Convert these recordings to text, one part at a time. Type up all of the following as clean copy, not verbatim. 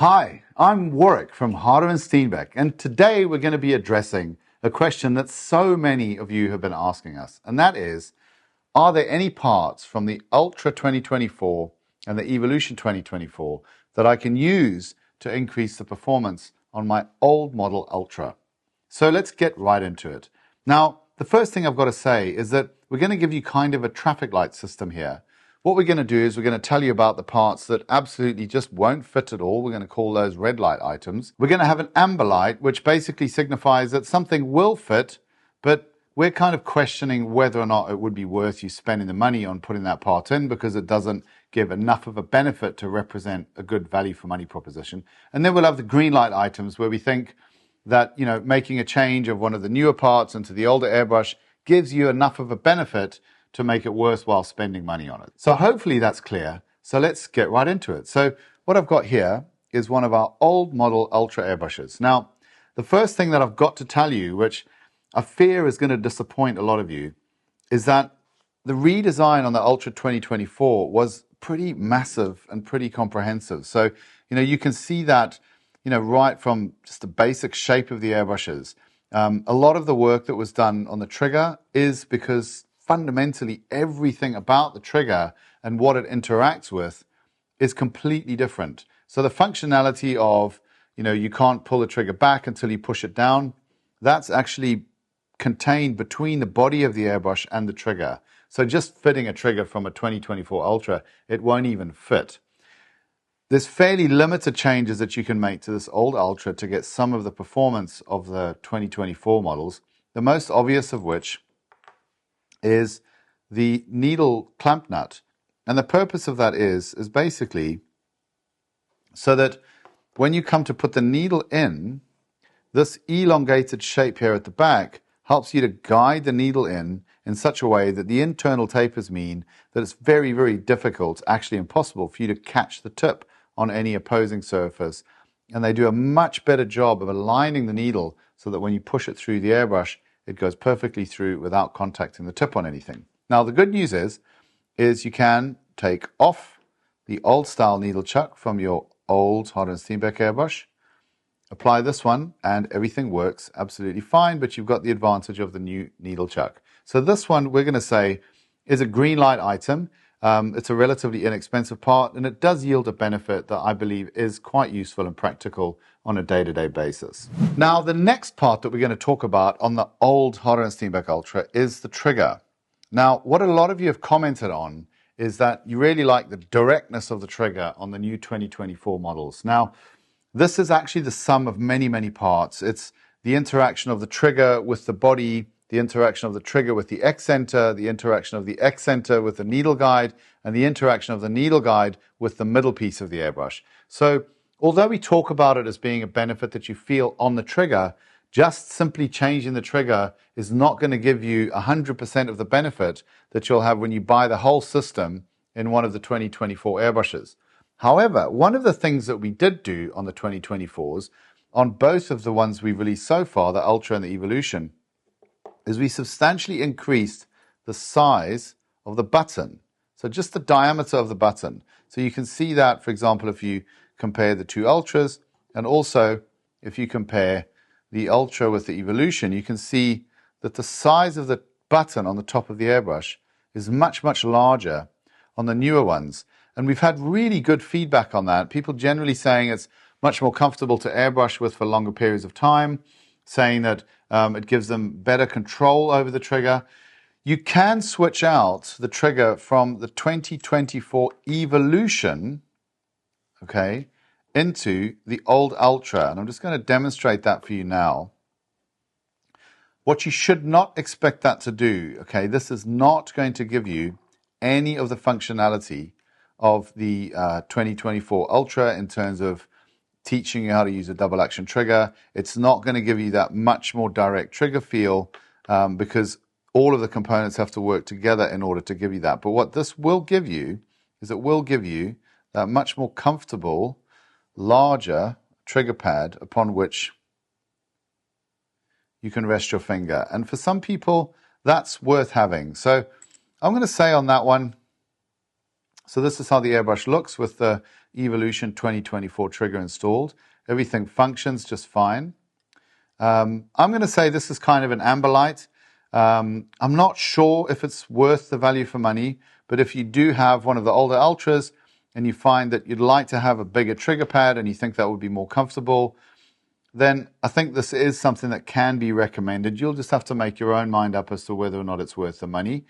Hi, I'm Warrick from Harder and Steenbeck, and today we're going to be addressing a question that so many of you have been asking us, and that is, are there any parts from the Ultra 2024 and the Evolution 2024 that I can use to increase the performance on my old model Ultra? So let's get right into it. Now, the first thing I've got to say is that we're going to give you kind of a traffic light system here. What we're going to do is we're going to tell you about the parts that absolutely just won't fit at all. We're going to call those red light items. We're going to have an amber light, which basically signifies that something will fit, but we're kind of questioning whether or not it would be worth you spending the money on putting that part in because it doesn't give enough of a benefit to represent a good value for money proposition. And then we'll have the green light items where we think that, making a change of one of the newer parts into the older airbrush gives you enough of a benefit to make it worthwhile spending money on it. So hopefully that's clear. So let's get right into it. So what I've got here is one of our old model Ultra airbrushes. Now, the first thing that I've got to tell you, which I fear is going to disappoint a lot of you, is that the redesign on the Ultra 2024 was pretty massive and pretty comprehensive. So, you can see that, right from just the basic shape of the airbrushes. A lot of the work that was done on the trigger is because fundamentally everything about the trigger and what it interacts with is completely different. So the functionality of, you can't pull the trigger back until you push it down, that's actually contained between the body of the airbrush and the trigger. So just fitting a trigger from a 2024 Ultra, it won't even fit. There's fairly limited changes that you can make to this old Ultra to get some of the performance of the 2024 models, the most obvious of which is the needle clamp nut. And the purpose of that is basically so that when you come to put the needle in, this elongated shape here at the back helps you to guide the needle in such a way that the internal tapers mean that it's very, very difficult, actually impossible, for you to catch the tip on any opposing surface. And they do a much better job of aligning the needle so that when you push it through the airbrush, it goes perfectly through without contacting the tip on anything. Now, the good news is you can take off the old style needle chuck from your old Harder and Steenbeck airbrush, apply this one, and everything works absolutely fine, but you've got the advantage of the new needle chuck. So this one, we're going to say, is a green light item. It's a relatively inexpensive part, and it does yield a benefit that I believe is quite useful and practical on a day-to-day basis. Now, the next part that we're going to talk about on the old Harder and Steenbeck Ultra is the trigger. Now, what a lot of you have commented on is that you really like the directness of the trigger on the new 2024 models. Now, this is actually the sum of many, many parts. It's the interaction of the trigger with the body, the interaction of the trigger with the X center, the interaction of the X center with the needle guide, and the interaction of the needle guide with the middle piece of the airbrush. So although we talk about it as being a benefit that you feel on the trigger, just simply changing the trigger is not going to give you 100% of the benefit that you'll have when you buy the whole system in one of the 2024 airbrushes. However, one of the things that we did do on the 2024s, on both of the ones we've released so far, the Ultra and the Evolution, is we substantially increased the size of the button. So just the diameter of the button. So you can see that, for example, if you compare the two Ultras, and also if you compare the Ultra with the Evolution, you can see that the size of the button on the top of the airbrush is much, much larger on the newer ones. And we've had really good feedback on that. People generally saying it's much more comfortable to airbrush with for longer periods of time, saying that it gives them better control over the trigger. You can switch out the trigger from the 2024 Evolution, okay, into the old Ultra. And I'm just going to demonstrate that for you now. What you should not expect that to do, okay, this is not going to give you any of the functionality of the 2024 Ultra in terms of teaching you how to use a double action trigger. It's not going to give you that much more direct trigger feel because all of the components have to work together in order to give you that. But what this will give you is it will give you that much more comfortable, larger trigger pad upon which you can rest your finger. And for some people, that's worth having. So I'm going to say on that one, So this is how the airbrush looks with the Evolution 2024 trigger installed. Everything functions just fine. I'm going to say this is kind of an amber light. I'm not sure if it's worth the value for money, but if you do have one of the older Ultras and you find that you'd like to have a bigger trigger pad and you think that would be more comfortable, then I think this is something that can be recommended. You'll just have to make your own mind up as to whether or not it's worth the money.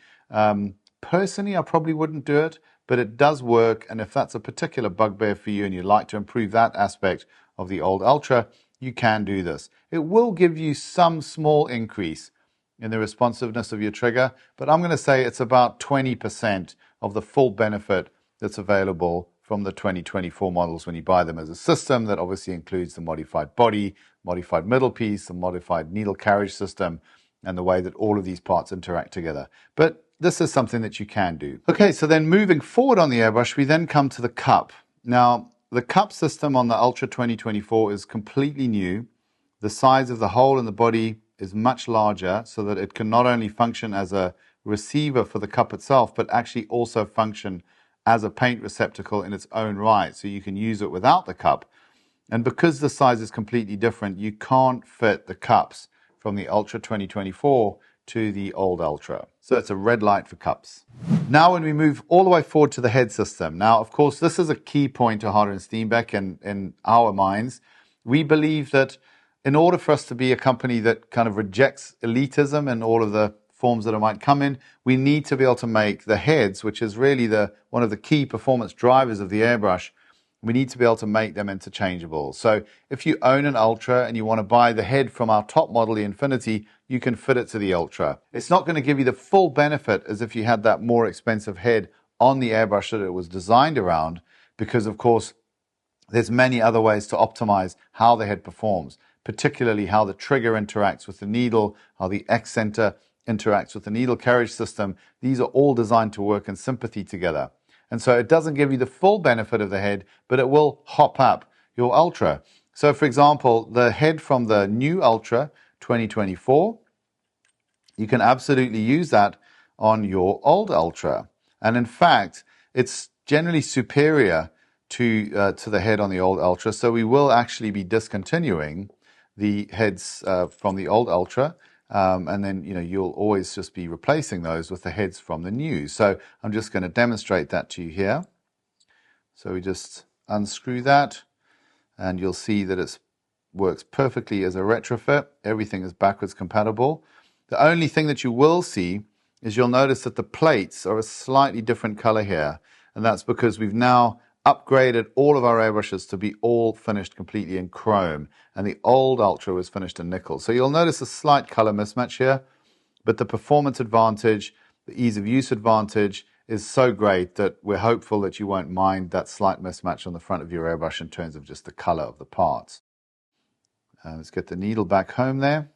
Personally, I probably wouldn't do it, but it does work. And if that's a particular bugbear for you and you'd like to improve that aspect of the old Ultra, you can do this. It will give you some small increase in the responsiveness of your trigger, but I'm going to say it's about 20% of the full benefit that's available from the 2024 models when you buy them as a system. That obviously includes the modified body, modified middle piece, the modified needle carriage system, and the way that all of these parts interact together. But this is something that you can do. Okay, so then moving forward on the airbrush, we then come to the cup. Now, the cup system on the Ultra 2024 is completely new. The size of the hole in the body is much larger so that it can not only function as a receiver for the cup itself, but actually also function as a paint receptacle in its own right. So you can use it without the cup. And because the size is completely different, you can't fit the cups from the Ultra 2024 to the old Ultra. So it's a red light for cups. Now when we move all the way forward to the head system. Now, of course, this is a key point to Harder and Steenbeck in our minds. We believe that in order for us to be a company that kind of rejects elitism and all of the forms that it might come in, we need to be able to make the heads, which is really one of the key performance drivers of the airbrush, we need to be able to make them interchangeable. So if you own an Ultra and you want to buy the head from our top model, the Infinity, you can fit it to the Ultra. It's not going to give you the full benefit as if you had that more expensive head on the airbrush that it was designed around, because of course there's many other ways to optimize how the head performs, particularly how the trigger interacts with the needle, how the X-center interacts with the needle carriage system. These are all designed to work in sympathy together. And so it doesn't give you the full benefit of the head, but it will hop up your Ultra. So for example, the head from the new Ultra 2024, you can absolutely use that on your old Ultra. And in fact, it's generally superior to the head on the old Ultra. So we will actually be discontinuing the heads from the old Ultra. And then, you'll always just be replacing those with the heads from the new. So I'm just going to demonstrate that to you here. So we just unscrew that and you'll see that it works perfectly as a retrofit. Everything is backwards compatible. The only thing that you will see is you'll notice that the plates are a slightly different color here. And that's because we've now upgraded all of our airbrushes to be all finished completely in chrome, and the old Ultra was finished in nickel. So you'll notice a slight color mismatch here, but the performance advantage, the ease of use advantage is so great that we're hopeful that you won't mind that slight mismatch on the front of your airbrush in terms of just the color of the parts. Let's get the needle back home there.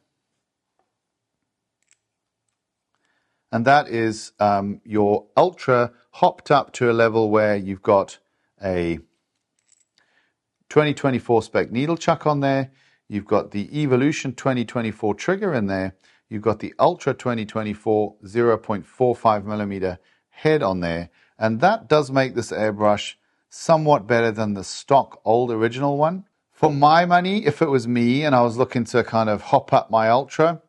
And that is your Ultra hopped up to a level where you've got a 2024 spec needle chuck on there. You've got the Evolution 2024 trigger in there. You've got the Ultra 2024 0.45 millimeter head on there. And that does make this airbrush somewhat better than the stock old original one. For my money, if it was me and I was looking to kind of hop up my Ultra,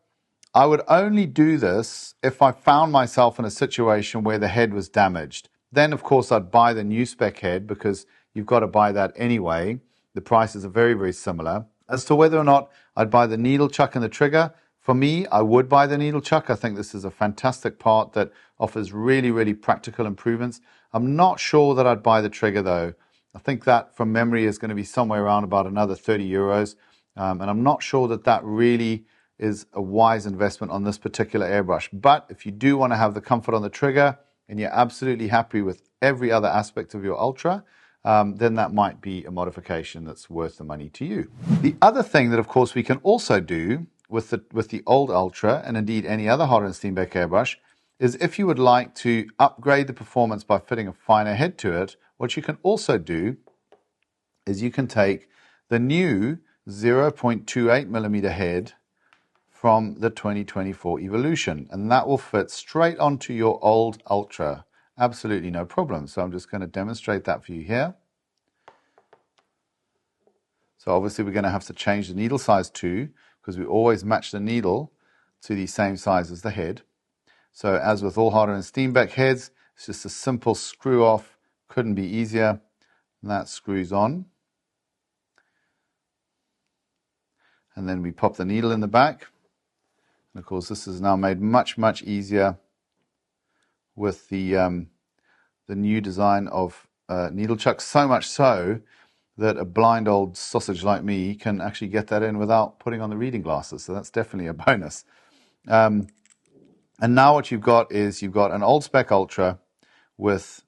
I would only do this if I found myself in a situation where the head was damaged. Then, of course, I'd buy the new spec head because you've got to buy that anyway. The prices are very, very similar. As to whether or not I'd buy the needle chuck and the trigger, for me, I would buy the needle chuck. I think this is a fantastic part that offers really, really practical improvements. I'm not sure that I'd buy the trigger, though. I think that, from memory, is going to be somewhere around about another 30 euros. And I'm not sure that that really is a wise investment on this particular airbrush. But if you do want to have the comfort on the trigger, and you're absolutely happy with every other aspect of your Ultra, then that might be a modification that's worth the money to you. The other thing that, of course, we can also do with the old Ultra, and indeed any other Harder and Steenbeck airbrush, is if you would like to upgrade the performance by fitting a finer head to it, what you can also do is you can take the new 0.28 millimeter head from the 2024 Evolution, and that will fit straight onto your old Ultra. absolutely no problem. So I'm just going to demonstrate that for you here. So obviously we're going to have to change the needle size too, because we always match the needle to the same size as the head. So as with all Harder and Steenbeck heads, it's just a simple screw off, couldn't be easier. And that screws on. And then we pop the needle in the back. And of course this is now made much, much easier with the new design of needle chuck, so much so that a blind old sausage like me can actually get that in without putting on the reading glasses. So that's definitely a bonus. And now what you've got is you've got an old spec Ultra with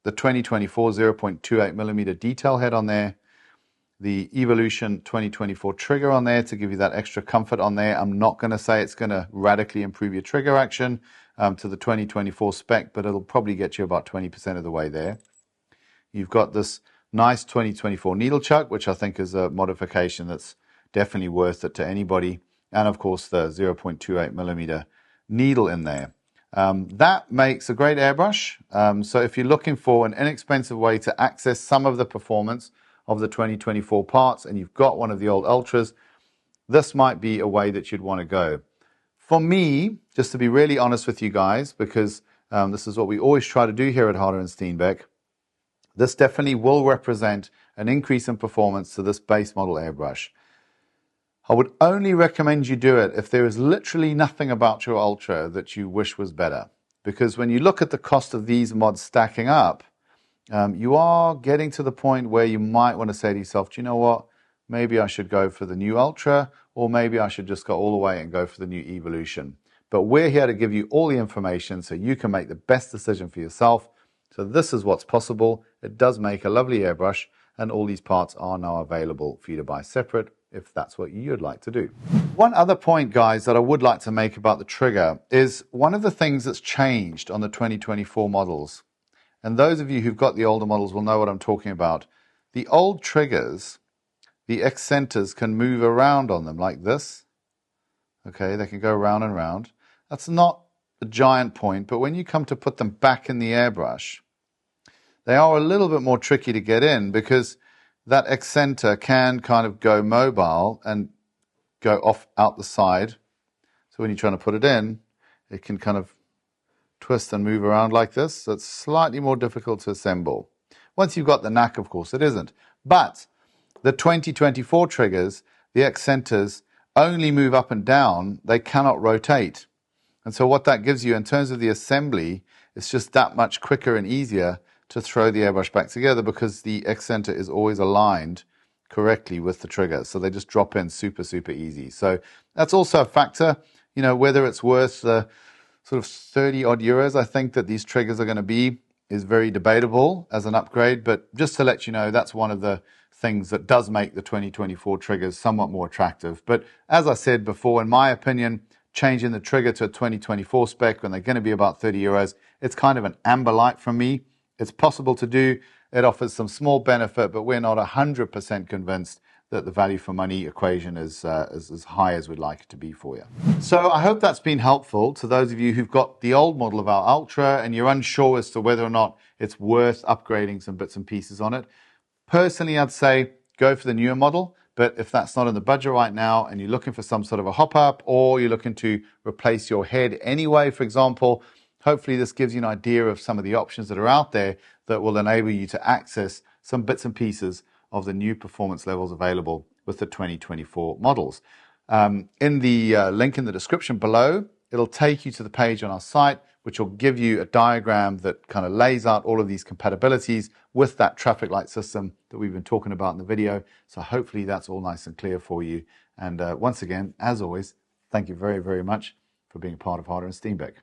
the 2024 0.28 millimeter detail head on there, the Evolution 2024 trigger on there to give you that extra comfort on there. I'm not going to say it's going to radically improve your trigger action to the 2024 spec, but it'll probably get you about 20% of the way there. You've got this nice 2024 needle chuck, which I think is a modification that's definitely worth it to anybody. And of course the 0.28 millimeter needle in there. That makes a great airbrush. So if you're looking for an inexpensive way to access some of the performance of the 2024 parts and you've got one of the old Ultras, this might be a way that you'd want to go. For me, just to be really honest with you guys, because this is what we always try to do here at Harder and Steenbeck, this definitely will represent an increase in performance to this base model airbrush. I would only recommend you do it if there is literally nothing about your Ultra that you wish was better. Because when you look at the cost of these mods stacking up, you are getting to the point where you might want to say to yourself, do you know what, maybe I should go for the new Ultra, or maybe I should just go all the way and go for the new Evolution. But we're here to give you all the information so you can make the best decision for yourself. So this is what's possible. It does make a lovely airbrush, and all these parts are now available for you to buy separate if that's what you'd like to do. One other point, guys, that I would like to make about the trigger is one of the things that's changed on the 2024 models. And those of you who've got the older models will know what I'm talking about. The old triggers, the X centers can move around on them like this. Okay, they can go round and round. That's not a giant point, but when you come to put them back in the airbrush, they are a little bit more tricky to get in because that X center can kind of go mobile and go off out the side. So when you're trying to put it in, it can kind of twist and move around like this. So it's slightly more difficult to assemble. Once you've got the knack, of course, it isn't. But the 2024 triggers, the X centers only move up and down. They cannot rotate. And so what that gives you in terms of the assembly, it's just that much quicker and easier to throw the airbrush back together because the X center is always aligned correctly with the trigger. So they just drop in super, super easy. So that's also a factor, you know, whether it's worth the sort of 30 odd euros, I think that these triggers are going to be, is very debatable as an upgrade. But just to let you know, that's one of the things that does make the 2024 triggers somewhat more attractive. But as I said before, in my opinion, changing the trigger to a 2024 spec when they're going to be about 30 euros, it's kind of an amber light from me. It's possible to do. It offers some small benefit, but we're not 100% convinced that the value for money equation is as high as we'd like it to be for you. So I hope that's been helpful to those of you who've got the old model of our Ultra and you're unsure as to whether or not it's worth upgrading some bits and pieces on it. Personally, I'd say go for the newer model, but if that's not in the budget right now and you're looking for some sort of a hop-up or you're looking to replace your head anyway, for example, hopefully this gives you an idea of some of the options that are out there that will enable you to access some bits and pieces of the new performance levels available with the 2024 models. In the link in the description below, it'll take you to the page on our site, which will give you a diagram that kind of lays out all of these compatibilities with that traffic light system that we've been talking about in the video. So hopefully that's all nice and clear for you. And once again, as always, thank you very, very much for being a part of Harder and Steenbeck.